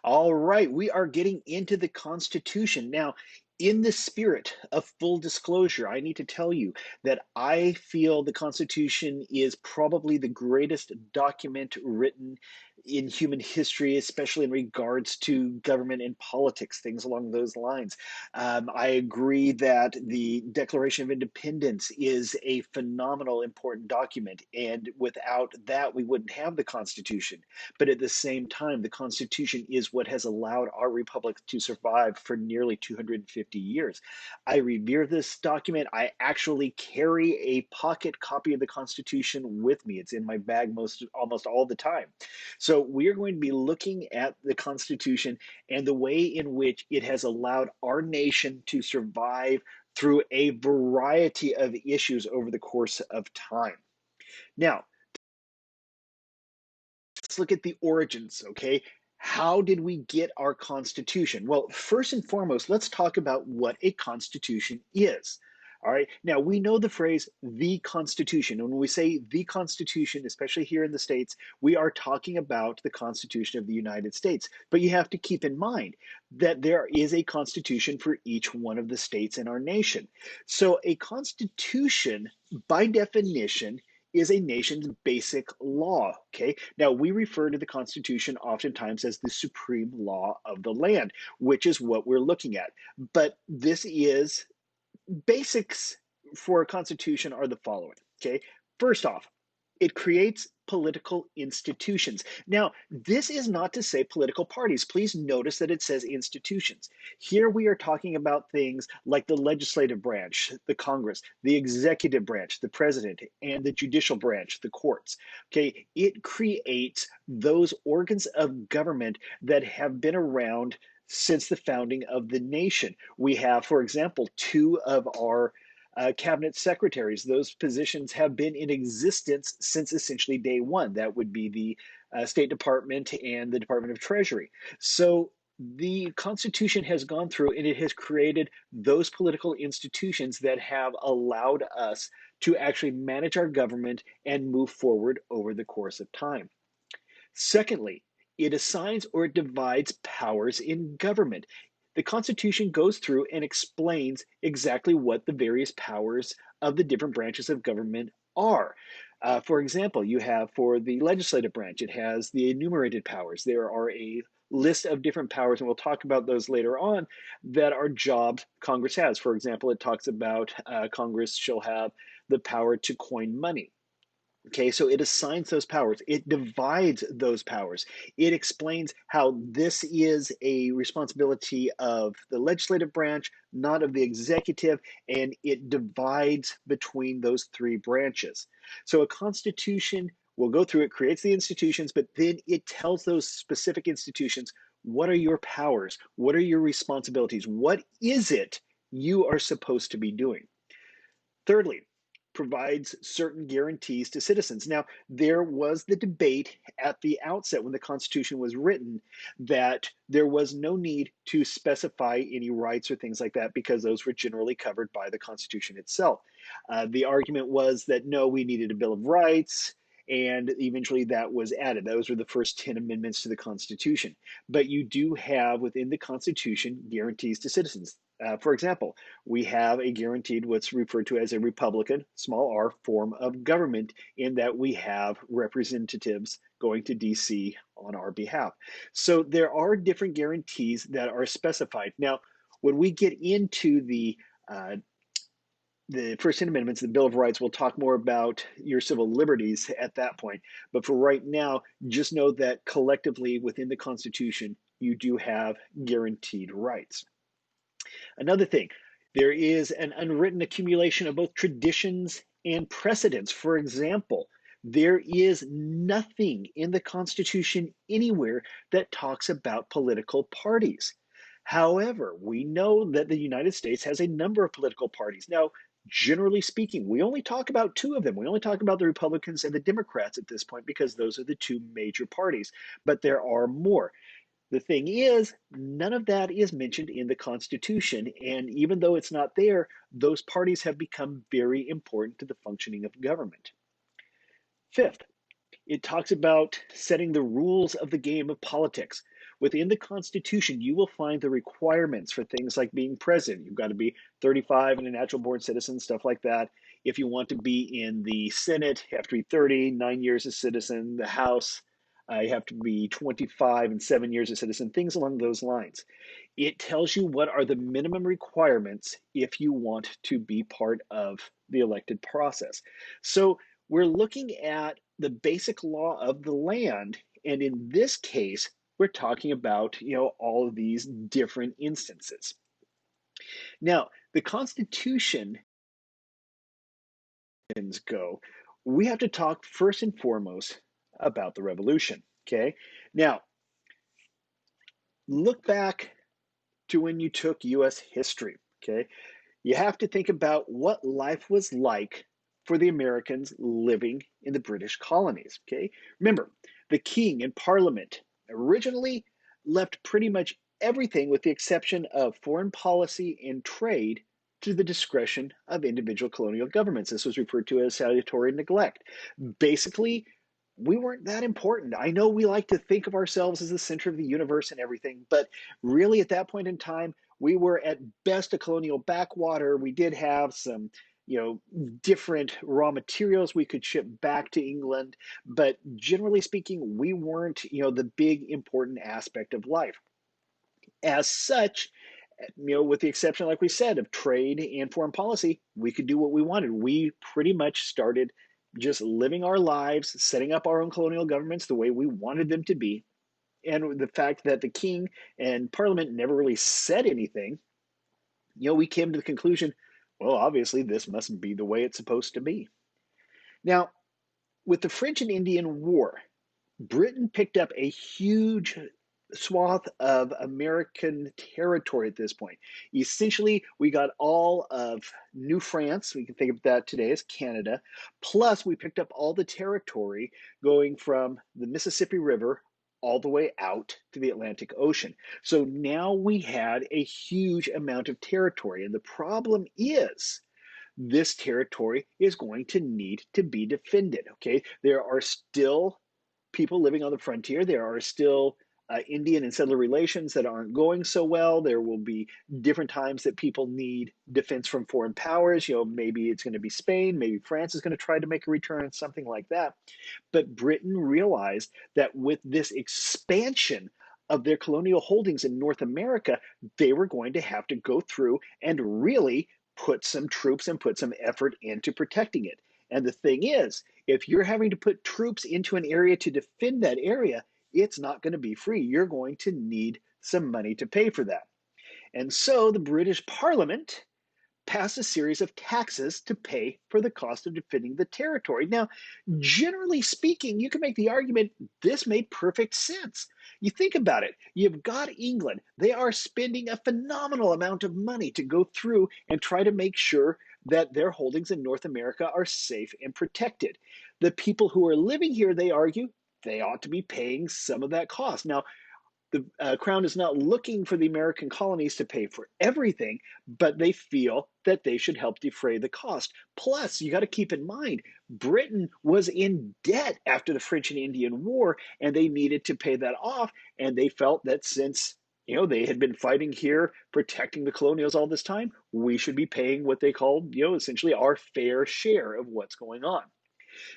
All right, we are getting into the Constitution. Now, in the spirit of full disclosure, I need to tell you that I feel the Constitution is probably the greatest document written in human history, especially in regards to government and politics, things along those lines. I agree that the Declaration of Independence is a phenomenal, important document, and without that, we wouldn't have the Constitution. But at the same time, the Constitution is what has allowed our republic to survive for nearly 250 years. I revere this document. I actually carry a pocket copy of the Constitution with me. It's in my bag almost all the time. So we are going to be looking at the Constitution and the way in which it has allowed our nation to survive through a variety of issues over the course of time. Now, let's look at the origins, okay? How did we get our Constitution? Well, first and foremost, let's talk about what a Constitution is. All right. Now, we know the phrase the Constitution. And when we say the Constitution, especially here in the States, we are talking about the Constitution of the United States. But you have to keep in mind that there is a Constitution for each one of the states in our nation. So, a Constitution, by definition, is a nation's basic law. Okay. Now, we refer to the Constitution oftentimes as the supreme law of the land, which is what we're looking at. But this is basics for a constitution are the following. Okay. First off, it creates political institutions. Now, this is not to say political parties. Please notice that it says institutions. Here we are talking about things like the legislative branch, the Congress, the executive branch, the president, and the judicial branch, the courts. Okay, it creates those organs of government that have been around since the founding of the nation. We have, for example, two of our cabinet secretaries. Those positions have been in existence since essentially day one. That would be the State Department and the Department of Treasury. So the Constitution has gone through and it has created those political institutions that have allowed us to actually manage our government and move forward over the course of time. Secondly, it assigns or it divides powers in government. The Constitution goes through and explains exactly what the various powers of the different branches of government are. For example, you have for the legislative branch, it has the enumerated powers. There are a list of different powers, and we'll talk about those later on, that are jobs Congress has. For example, it talks about Congress shall have the power to coin money. Okay, so it assigns those powers, it divides those powers, it explains how this is a responsibility of the legislative branch, not of the executive, and it divides between those three branches. So a constitution will go through, it creates the institutions, but then it tells those specific institutions what are your powers, what are your responsibilities, what is it you are supposed to be doing. Thirdly, provides certain guarantees to citizens. Now, there was the debate at the outset when the Constitution was written that there was no need to specify any rights or things like that because those were generally covered by the Constitution itself. The argument was that no, we needed a Bill of Rights. And eventually that was added. Those were the first 10 amendments to the Constitution. But you do have within the Constitution guarantees to citizens. For example, we have a guaranteed what's referred to as a Republican, small r, form of government in that we have representatives going to DC on our behalf. So there are different guarantees that are specified. Now, when we get into the First 10 Amendments, the Bill of Rights, we'll talk more about your civil liberties at that point. But for right now, just know that collectively within the Constitution, you do have guaranteed rights. Another thing, there is an unwritten accumulation of both traditions and precedents. For example, there is nothing in the Constitution anywhere that talks about political parties. However, we know that the United States has a number of political parties. Now, generally speaking, we only talk about two of them. We only talk about the Republicans and the Democrats at this point because those are the two major parties, but there are more. The thing is, none of that is mentioned in the Constitution. And even though it's not there, those parties have become very important to the functioning of government. Fifth, it talks about setting the rules of the game of politics. Within the Constitution, you will find the requirements for things like being president. You've got to be 35 and a natural born citizen, stuff like that. If you want to be in the Senate, you have to be 30, 9 years a citizen. The House, you have to be 25 and 7 years a citizen, things along those lines. It tells you what are the minimum requirements if you want to be part of the elected process. So we're looking at the basic law of the land, and in this case, we're talking about all of these different instances. Now, the Constitution go, we have to talk first and foremost about the Revolution. Okay, now look back to when you took U.S. history. Okay, you have to think about what life was like for the Americans living in the British colonies. Okay, remember, the king and parliament originally left pretty much everything, with the exception of foreign policy and trade, to the discretion of individual colonial governments. This was referred to as salutary neglect. Basically, we weren't that important. I know we like to think of ourselves as the center of the universe and everything, but really at that point in time, we were at best a colonial backwater. We did have some, different raw materials we could ship back to England, but generally speaking, we weren't, the big important aspect of life. As such, with the exception, like we said, of trade and foreign policy, we could do what we wanted. We pretty much started just living our lives, setting up our own colonial governments the way we wanted them to be. And the fact that the king and parliament never really said anything, we came to the conclusion, well, obviously, this must be the way it's supposed to be. Now, with the French and Indian War, Britain picked up a huge swath of American territory at this point. Essentially, we got all of New France, we can think of that today as Canada, plus we picked up all the territory going from the Mississippi River all the way out to the Atlantic Ocean. So now we had a huge amount of territory. And the problem is, this territory is going to need to be defended. Okay, there are still people living on the frontier. There are still Indian and settler relations that aren't going so well. There will be different times that people need defense from foreign powers. Maybe it's going to be Spain, maybe France is going to try to make a return, something like that. But Britain realized that with this expansion of their colonial holdings in North America, they were going to have to go through and really put some troops and put some effort into protecting it. And the thing is, if you're having to put troops into an area to defend that area, it's not going to be free. You're going to need some money to pay for that. And so the British Parliament passed a series of taxes to pay for the cost of defending the territory. Now, generally speaking, you can make the argument this made perfect sense. You think about it, you've got England. They are spending a phenomenal amount of money to go through and try to make sure that their holdings in North America are safe and protected. The people who are living here, they argue, they ought to be paying some of that cost. Now, the Crown is not looking for the American colonies to pay for everything, but they feel that they should help defray the cost. Plus, you got to keep in mind, Britain was in debt after the French and Indian War, and they needed to pay that off. And they felt that since they had been fighting here, protecting the colonials all this time, we should be paying what they called, essentially our fair share of what's going on.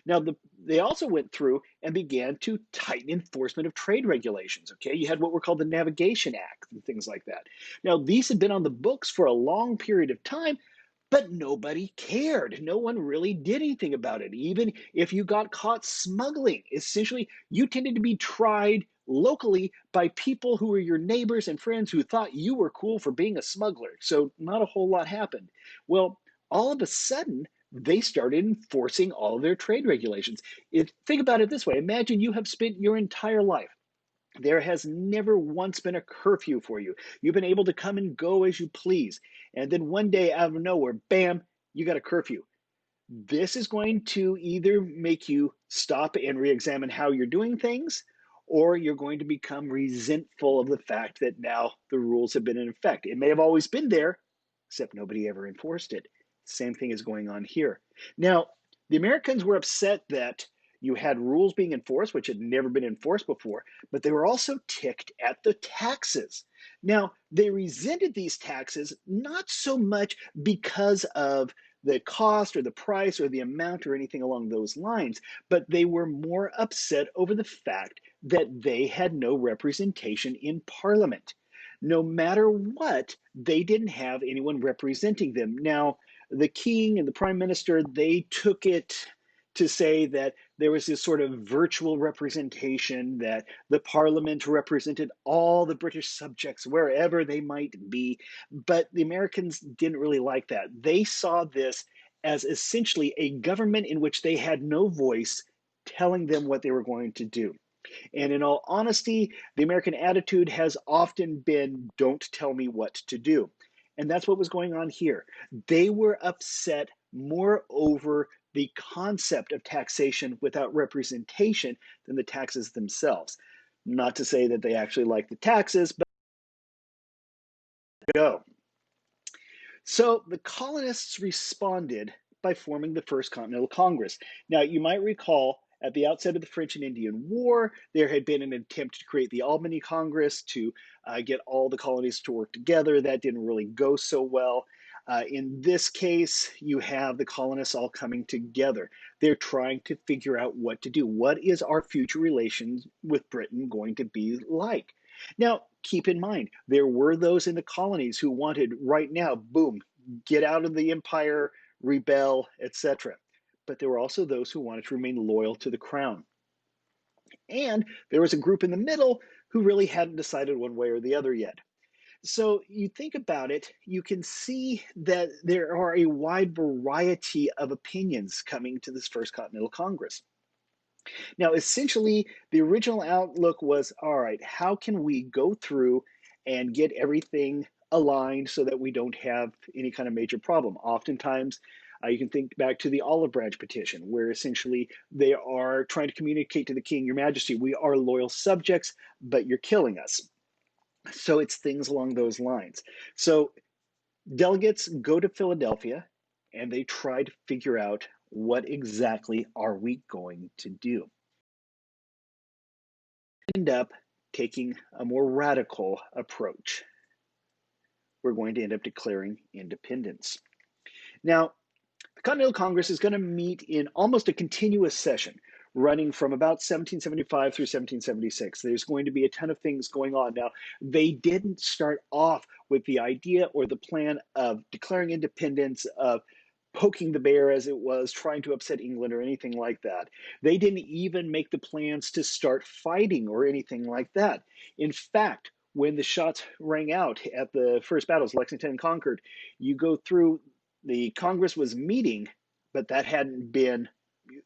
Now, they also went through and began to tighten enforcement of trade regulations. Okay, you had what were called the Navigation Act and things like that. Now, these had been on the books for a long period of time, but nobody cared. No one really did anything about it. Even if you got caught smuggling, essentially, you tended to be tried locally by people who were your neighbors and friends who thought you were cool for being a smuggler. So, not a whole lot happened. Well, all of a sudden, they started enforcing all of their trade regulations. Think about it this way, imagine you have spent your entire life. There has never once been a curfew for you. You've been able to come and go as you please. And then one day out of nowhere, bam, you got a curfew. This is going to either make you stop and re examine how you're doing things, or you're going to become resentful of the fact that now the rules have been in effect. It may have always been there, except nobody ever enforced it. Same thing is going on here. Now, the Americans were upset that You had rules being enforced, which had never been enforced before, but they were also ticked at the taxes. Now, they resented these taxes not so much because of the cost or the price or the amount or anything along those lines, but they were more upset over the fact that they had no representation in Parliament. No matter what, they didn't have anyone representing them. Now, the king and the prime minister, they took it to say that there was this sort of virtual representation, that the parliament represented all the British subjects wherever they might be. But the Americans didn't really like that. They saw this as essentially a government in which they had no voice telling them what they were going to do. And in all honesty, the American attitude has often been, don't tell me what to do. And that's what was going on here. They were upset more over the concept of taxation without representation than the taxes themselves. Not to say that they actually like the taxes, but go. So the colonists responded by forming the First Continental Congress. Now, you might recall at the outset of the French and Indian War, there had been an attempt to create the Albany Congress to get all the colonies to work together. That didn't really go so well. In this case, you have the colonists all coming together. They're trying to figure out what to do. What is our future relations with Britain going to be like? Now, keep in mind, there were those in the colonies who wanted right now, boom, get out of the empire, rebel, etc. But there were also those who wanted to remain loyal to the crown. And there was a group in the middle who really hadn't decided one way or the other yet. So you think about it, you can see that there are a wide variety of opinions coming to this First Continental Congress. Now, essentially, the original outlook was, all right, how can we go through and get everything aligned so that we don't have any kind of major problem? Oftentimes, you can think back to the Olive Branch petition, where essentially they are trying to communicate to the king, Your Majesty, we are loyal subjects, but you're killing us. So it's things along those lines. So delegates go to Philadelphia and they try to figure out what exactly are we going to do. End up taking a more radical approach. We're going to end up declaring independence. Now, the Continental Congress is going to meet in almost a continuous session running from about 1775 through 1776. There's going to be a ton of things going on. Now, they didn't start off with the idea or the plan of declaring independence, of poking the bear as it was, trying to upset England or anything like that. They didn't even make the plans to start fighting or anything like that. In fact, when the shots rang out at the first battles, Lexington and Concord, you go through, the Congress was meeting, but that hadn't been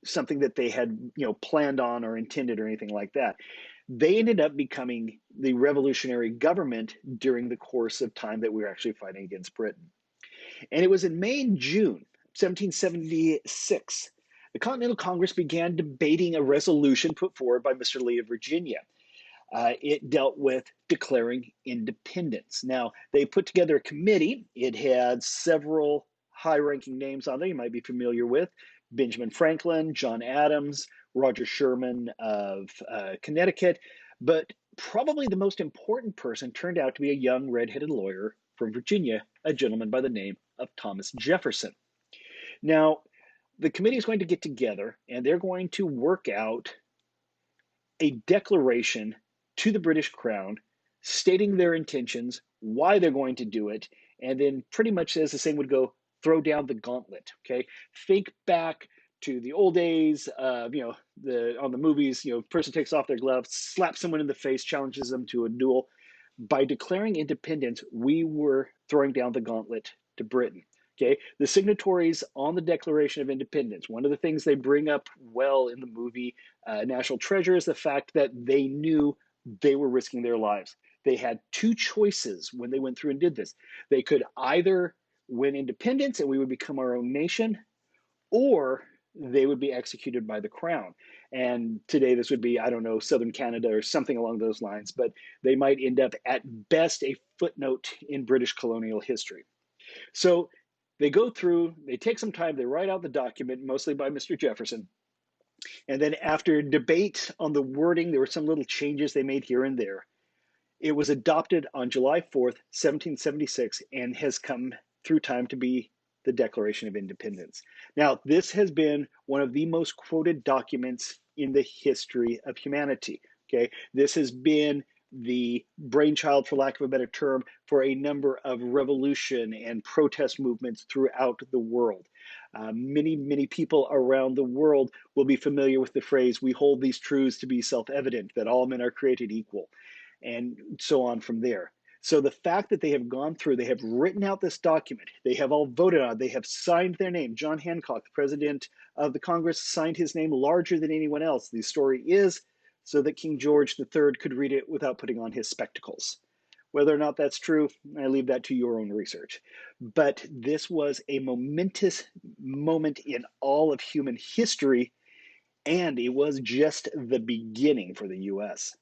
something that they had, planned on or intended or anything like that. They ended up becoming the revolutionary government during the course of time that we were actually fighting against Britain. And it was in May and June 1776, the Continental Congress began debating a resolution put forward by Mr. Lee of Virginia. It dealt with declaring independence. Now, they put together a committee. It had several high ranking names on there you might be familiar with: Benjamin Franklin, John Adams, Roger Sherman of Connecticut. But probably the most important person turned out to be a young redheaded lawyer from Virginia, a gentleman by the name of Thomas Jefferson. Now, the committee is going to get together and they're going to work out a declaration to the British Crown stating their intentions, why they're going to do it, and then pretty much, as the saying would go, throw down the gauntlet. Okay, think back to the old days of, on the movies, person takes off their gloves, slaps someone in the face, challenges them to a duel. By declaring independence, we were throwing down the gauntlet to Britain. Okay, the signatories on the Declaration of Independence, one of the things they bring up well in the movie National Treasure is the fact that they knew they were risking their lives. They had two choices when they went through and did this. They could either win independence and we would become our own nation, or they would be executed by the crown. And today this would be, I don't know, Southern Canada or something along those lines, but they might end up at best a footnote in British colonial history. So they go through, they take some time, they write out the document, mostly by Mr. Jefferson, And then after debate on the wording, there were some little changes they made here and there. It was adopted on July 4th, 1776, and has come through time to be the Declaration of Independence. Now, this has been one of the most quoted documents in the history of humanity. Okay, this has been the brainchild, for lack of a better term, for a number of revolution and protest movements throughout the world. Many people around the world will be familiar with the phrase, "We hold these truths to be self evident, that all men are created equal," and so on from there. So the fact that they have gone through, they have written out this document, they have all voted on it, they have signed their name. John Hancock, the president of the Congress, signed his name larger than anyone else. The story is so that King George III could read it without putting on his spectacles. Whether or not that's true, I leave that to your own research. But this was a momentous moment in all of human history, and it was just the beginning for the US.